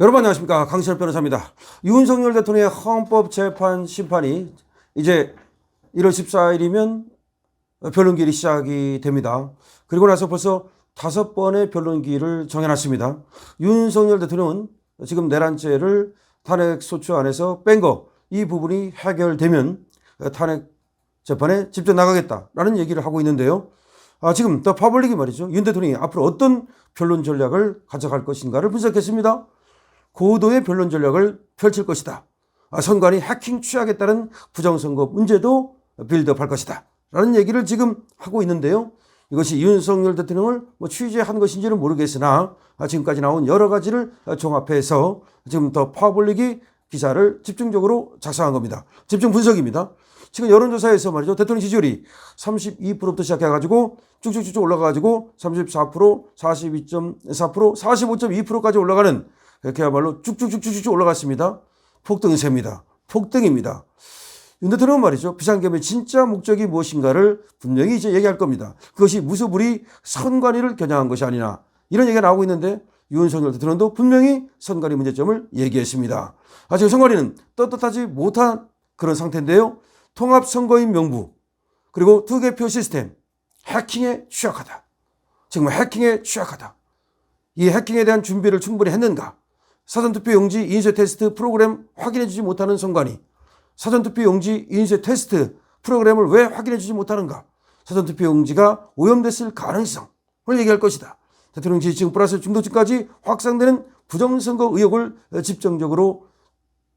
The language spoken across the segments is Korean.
여러분 안녕하십니까, 강신업 변호사입니다. 윤석열 대통령의 헌법재판 심판이 이제 1월 14일이면 변론기일이 시작이 됩니다. 그리고 나서 벌써 5번의 변론기일을 정해놨습니다. 윤석열 대통령은 지금 내란죄를 탄핵소추 안에서 뺀 거, 이 부분이 해결되면 탄핵 재판에 직접 나가겠다라는 얘기를 하고 있는데요. 지금 더 퍼블릭이 말이죠, 윤 대통령이 앞으로 어떤 변론 전략을 가져갈 것인가를 분석했습니다. 고도의 변론 전략을 펼칠 것이다. 선관위 해킹 취하겠다는 부정선거 문제도 빌드업할 것이다 라는 얘기를 지금 하고 있는데요. 이것이 윤석열 대통령을 취재한 것인지는 모르겠으나 지금까지 나온 여러 가지를 종합해서 지금 더 퍼블릭이 기사를 집중적으로 작성한 겁니다. 집중 분석입니다. 지금 여론조사에서 말이죠, 대통령 지지율이 32%부터 시작해가지고 쭉쭉쭉 올라가가지고 34%, 42.4%, 45.2%까지 올라가는, 그야말로 쭉쭉쭉쭉 올라갔습니다. 폭등세입니다. 폭등입니다. 윤 대통령은 말이죠, 비상계엄의 진짜 목적이 무엇인가를 분명히 이제 얘기할 겁니다. 그것이 무소불위 선관위를 겨냥한 것이 아니냐, 이런 얘기가 나오고 있는데 윤석열 대통령도 분명히 선관위 문제점을 얘기했습니다. 지금 선관위는 떳떳하지 못한 그런 상태인데요. 통합선거인 명부, 그리고 투개표 시스템, 해킹에 취약하다. 지금 해킹에 취약하다. 이 해킹에 대한 준비를 충분히 했는가? 사전투표 용지 인쇄 테스트 프로그램 확인해주지 못하는 선관위, 사전투표 용지 인쇄 테스트 프로그램을 왜 확인해주지 못하는가? 사전투표 용지가 오염됐을 가능성을 얘기할 것이다. 대통령 지지층 플러스 중도층까지 확산되는 부정선거 의혹을 집중적으로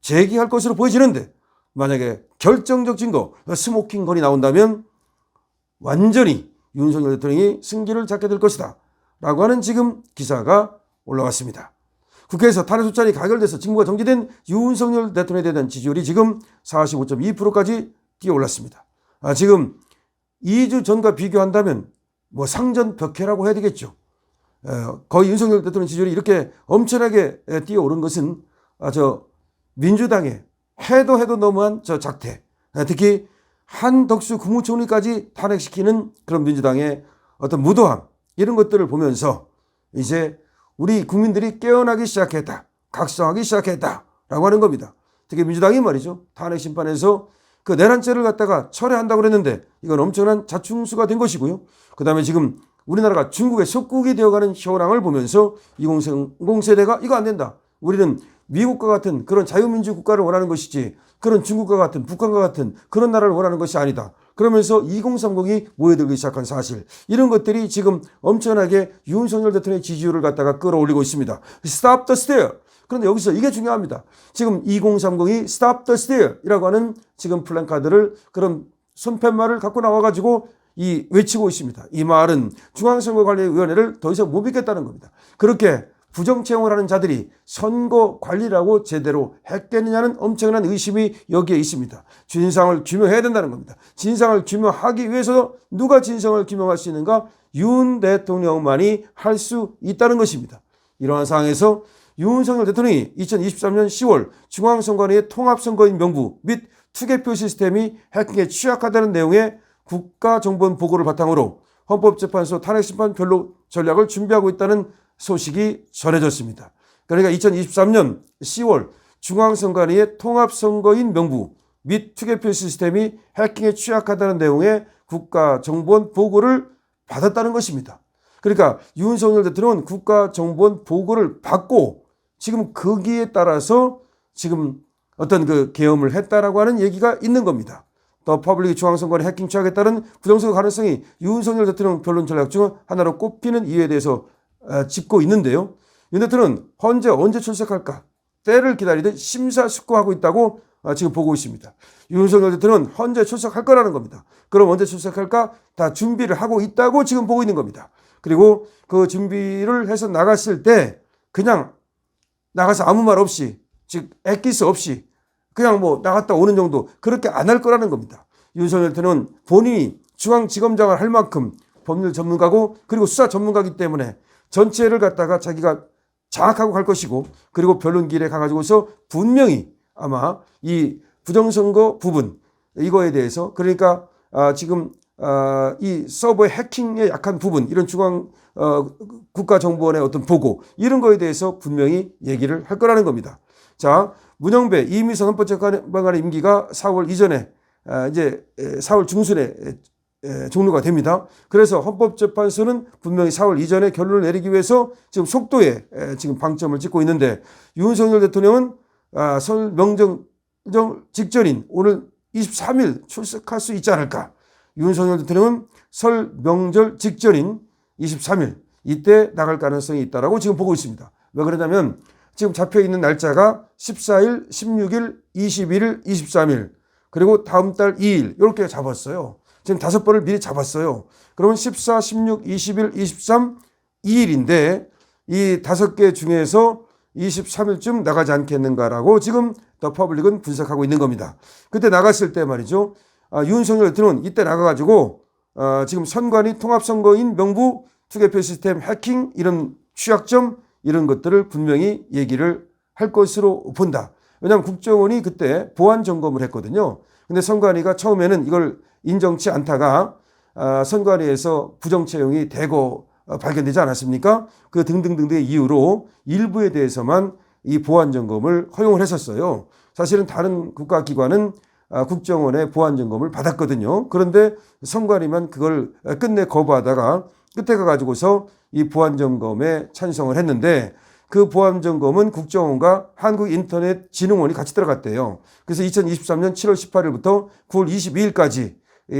제기할 것으로 보여지는데, 만약에 결정적 증거, 스모킹 건이 나온다면 완전히 윤석열 대통령이 승기를 잡게 될 것이다 라고 하는 지금 기사가 올라왔습니다. 국회에서 탄핵소추안이 가결돼서 직무가 정지된 윤석열 대통령에 대한 지지율이 지금 45.2%까지 뛰어올랐습니다. 지금 2주 전과 비교한다면 상전벽해라고 해야 되겠죠. 거의 윤석열 대통령 지지율이 이렇게 엄청나게 뛰어오른 것은 민주당의 해도 너무한 작태, 특히 한덕수 국무총리까지 탄핵시키는 그런 민주당의 어떤 무도함, 이런 것들을 보면서 이제 우리 국민들이 깨어나기 시작했다, 각성하기 시작했다라고 하는 겁니다. 특히 민주당이 말이죠, 탄핵 심판에서 그 내란죄를 갖다가 철회한다고 그랬는데 이건 엄청난 자충수가 된 것이고요. 그 다음에 지금 우리나라가 중국의 속국이 되어가는 현황을 보면서 2030세대가 이거 안 된다, 우리는 미국과 같은 그런 자유민주 국가를 원하는 것이지 그런 중국과 같은, 북한과 같은 그런 나라를 원하는 것이 아니다, 그러면서 2030이 모여들기 시작한 사실, 이런 것들이 지금 엄청나게 윤석열 대통령의 지지율을 갖다가 끌어올리고 있습니다. Stop the steal. 그런데 여기서 이게 중요합니다. 지금 2030이 Stop the steal 이라고 하는 지금 플랜카드를, 그런 손팻말을 갖고 나와가지고 외치고 있습니다. 이 말은 중앙선거관리위원회를 더 이상 못 믿겠다는 겁니다. 그렇게 부정채용을 하는 자들이 선거 관리라고 제대로 했겠느냐는 엄청난 의심이 여기에 있습니다. 진상을 규명해야 된다는 겁니다. 진상을 규명하기 위해서 누가 진상을 규명할 수 있는가? 윤 대통령만이 할 수 있다는 것입니다. 이러한 상황에서 윤석열 대통령이 2023년 10월 중앙선관위의 통합선거인 명부 및 투개표 시스템이 해킹에 취약하다는 내용의 국가정보원 보고를 바탕으로 헌법재판소 탄핵심판 변론 전략을 준비하고 있다는 소식이 전해졌습니다. 그러니까 2023년 10월 중앙선관위의 통합선거인 명부 및 투개표 시스템이 해킹에 취약하다는 내용의 국가정보원 보고를 받았다는 것입니다. 그러니까 윤석열 대통령은 국가정보원 보고를 받고 지금 거기에 따라서 지금 어떤 그 계엄을 했다라고 하는 얘기가 있는 겁니다. 더 퍼블릭 중앙선관위 해킹 취약에 따른 부정선거 가능성이 윤석열 대통령 변론 전략 중 하나로 꼽히는 이유에 대해서 짚고 있는데요. 윤 대통령은 언제 출석할까 때를 기다리듯 심사숙고하고 있다고 지금 보고 있습니다. 윤석열 대통령은 언제 출석할 거라는 겁니다. 그럼 언제 출석할까 다 준비를 하고 있다고 지금 보고 있는 겁니다. 그리고 그 준비를 해서 나갔을 때 그냥 나가서 아무 말 없이, 즉 엑기스 없이 그냥 나갔다 오는 정도, 그렇게 안 할 거라는 겁니다. 윤석열 대통령은 본인이 중앙지검장을 할 만큼 법률 전문가고 그리고 수사 전문가이기 때문에 전체를 갖다가 자기가 장악하고 갈 것이고, 그리고 변론기일에 가가지고서 분명히 아마 이 부정선거 부분 이거에 대해서, 그러니까 지금 이 서버의 해킹에 약한 부분, 이런 중앙 국가정보원의 어떤 보고, 이런 거에 대해서 분명히 얘기를 할 거라는 겁니다. 자, 문영배 이미선 헌법재판관의 임기가 4월 이전에 이제 4월 중순에 종료가 됩니다. 그래서 헌법재판소는 분명히 4월 이전에 결론을 내리기 위해서 지금 속도에 지금 방점을 찍고 있는데, 윤석열 대통령은 설 명절 직전인 오늘 23일 출석할 수 있지 않을까. 윤석열 대통령은 설 명절 직전인 23일 이때 나갈 가능성이 있다라고 지금 보고 있습니다. 왜 그러냐면 지금 잡혀 있는 날짜가 14일, 16일, 21일, 23일, 그리고 다음 달 2일 이렇게 잡았어요. 지금 5번을 미리 잡았어요. 그러면 14, 16, 21, 23, 2일인데 이 5개 중에서 23일쯤 나가지 않겠는가라고 지금 더 퍼블릭은 분석하고 있는 겁니다. 그때 나갔을 때 말이죠. 윤석열 대통령은 이때 나가가지고 지금 선관위 통합선거인 명부 투개표 시스템 해킹 이런 취약점 이런 것들을 분명히 얘기를 할 것으로 본다. 왜냐하면 국정원이 그때 보안 점검을 했거든요. 근데 선관위가 처음에는 이걸 인정치 않다가 선관위에서 부정 채용이 대거 발견되지 않았습니까? 그 등등등등의 이유로 일부에 대해서만 이 보안 점검을 허용을 했었어요. 사실은 다른 국가기관은 국정원의 보안 점검을 받았거든요. 그런데 선관위만 그걸 끝내 거부하다가 끝에 가가지고서 이 보안 점검에 찬성을 했는데, 그 보안 점검은 국정원과 한국인터넷진흥원이 같이 들어갔대요. 그래서 2023년 7월 18일부터 9월 22일까지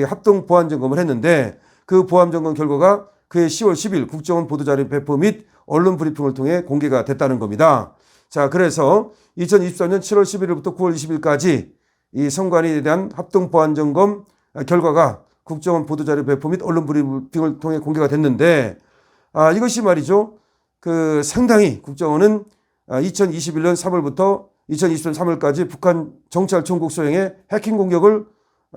합동 보안 점검을 했는데, 그 보안 점검 결과가 그해 10월 10일 국정원 보도자료 배포 및 언론 브리핑을 통해 공개가 됐다는 겁니다. 자, 그래서 2023년 7월 11일부터 9월 20일까지 이 선관위에 대한 합동 보안 점검 결과가 국정원 보도자료 배포 및 언론 브리핑을 통해 공개가 됐는데, 이것이 말이죠. 그 상당히 국정원은 2021년 3월부터 2023년 3월까지 북한 정찰총국 소행의 해킹 공격을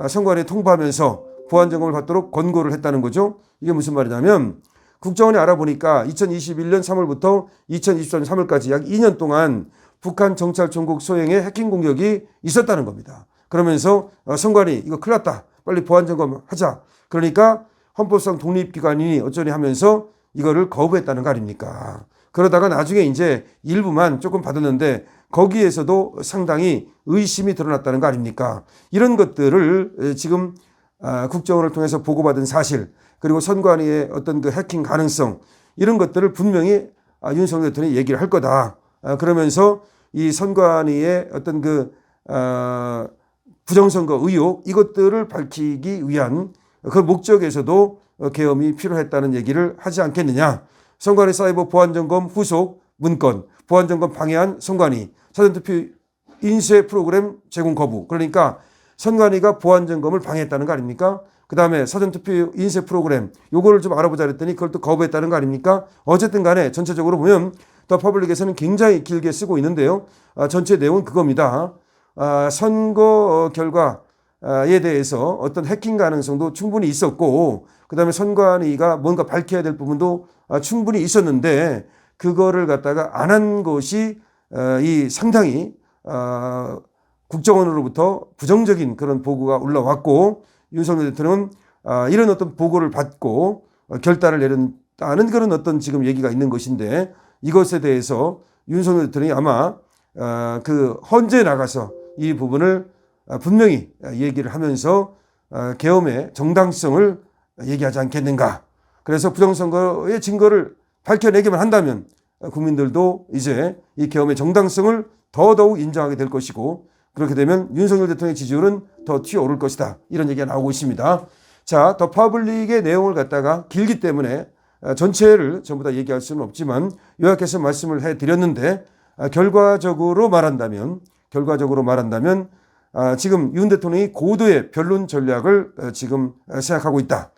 선관위에 통보하면서 보안 점검을 받도록 권고를 했다는 거죠. 이게 무슨 말이냐면 국정원이 알아보니까 2021년 3월부터 2023년 3월까지 약 2년 동안 북한 정찰총국 소행의 해킹 공격이 있었다는 겁니다. 그러면서 선관위 이거 큰일 났다. 빨리 보안 점검하자. 그러니까 헌법상 독립기관이니 어쩌니 하면서 이거를 거부했다는 거 아닙니까? 그러다가 나중에 이제 일부만 조금 받았는데 거기에서도 상당히 의심이 드러났다는 거 아닙니까? 이런 것들을 지금 국정원을 통해서 보고받은 사실, 그리고 선관위의 어떤 그 해킹 가능성, 이런 것들을 분명히 윤석열 대통령이 얘기를 할 거다. 그러면서 이 선관위의 어떤 그 부정선거 의혹, 이것들을 밝히기 위한 그 목적에서도 계엄이 필요했다는 얘기를 하지 않겠느냐. 선관위 사이버 보안점검 후속 문건, 보안점검 방해한 선관위, 사전투표 인쇄 프로그램 제공 거부. 그러니까 선관위가 보안점검을 방해했다는 거 아닙니까? 그 다음에 사전투표 인쇄 프로그램, 요거를 좀 알아보자 그랬더니 그걸 또 거부했다는 거 아닙니까? 어쨌든 간에 전체적으로 보면 더 퍼블릭에서는 굉장히 길게 쓰고 있는데요. 전체 내용은 그겁니다. 선거 결과에 대해서 어떤 해킹 가능성도 충분히 있었고, 그 다음에 선관위가 뭔가 밝혀야 될 부분도 충분히 있었는데, 그거를 갖다가 안 한 것이 이 상당히 국정원으로부터 부정적인 그런 보고가 올라왔고, 윤석열 대통령은 이런 어떤 보고를 받고 결단을 내렸다는 그런 어떤 지금 얘기가 있는 것인데, 이것에 대해서 윤석열 대통령이 아마 그 헌재에 나가서 이 부분을 분명히 얘기를 하면서 계엄의 정당성을 얘기하지 않겠는가. 그래서 부정선거의 증거를 밝혀내기만 한다면 국민들도 이제 이 계엄의 정당성을 더더욱 인정하게 될 것이고, 그렇게 되면 윤석열 대통령의 지지율은 더 튀어오를 것이다. 이런 얘기가 나오고 있습니다. 자, 더 퍼블릭의 내용을 갖다가 길기 때문에 전체를 전부 다 얘기할 수는 없지만 요약해서 말씀을 해드렸는데, 결과적으로 말한다면 지금 윤 대통령이 고도의 변론 전략을 지금 생각하고 있다.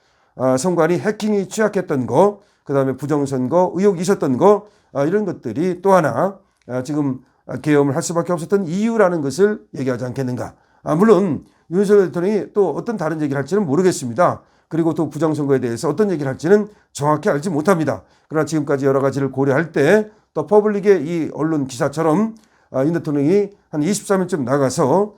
선관위 해킹이 취약했던 거, 그 다음에 부정선거 의혹이 있었던 거, 이런 것들이 또 하나 지금 계엄을 할 수밖에 없었던 이유라는 것을 얘기하지 않겠는가. 물론 윤석열 대통령이 또 어떤 다른 얘기를 할지는 모르겠습니다. 그리고 또 부정선거에 대해서 어떤 얘기를 할지는 정확히 알지 못합니다. 그러나 지금까지 여러 가지를 고려할 때 또 퍼블릭의 이 언론 기사처럼 윤 대통령이 한 23일쯤 나가서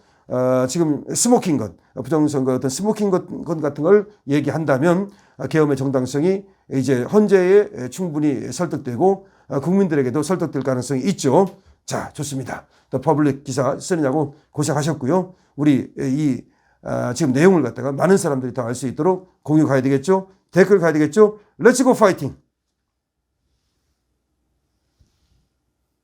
지금 스모킹 건, 부정선거 어떤 스모킹 건 같은 걸 얘기한다면 계엄의 정당성이 이제 헌재에 충분히 설득되고 국민들에게도 설득될 가능성이 있죠. 자, 좋습니다. 더 퍼블릭 기사 쓰느냐고 고생하셨고요. 우리 지금 내용을 갖다가 많은 사람들이 더 알 수 있도록 공유 가야 되겠죠. 댓글 가야 되겠죠. 렛츠고 파이팅!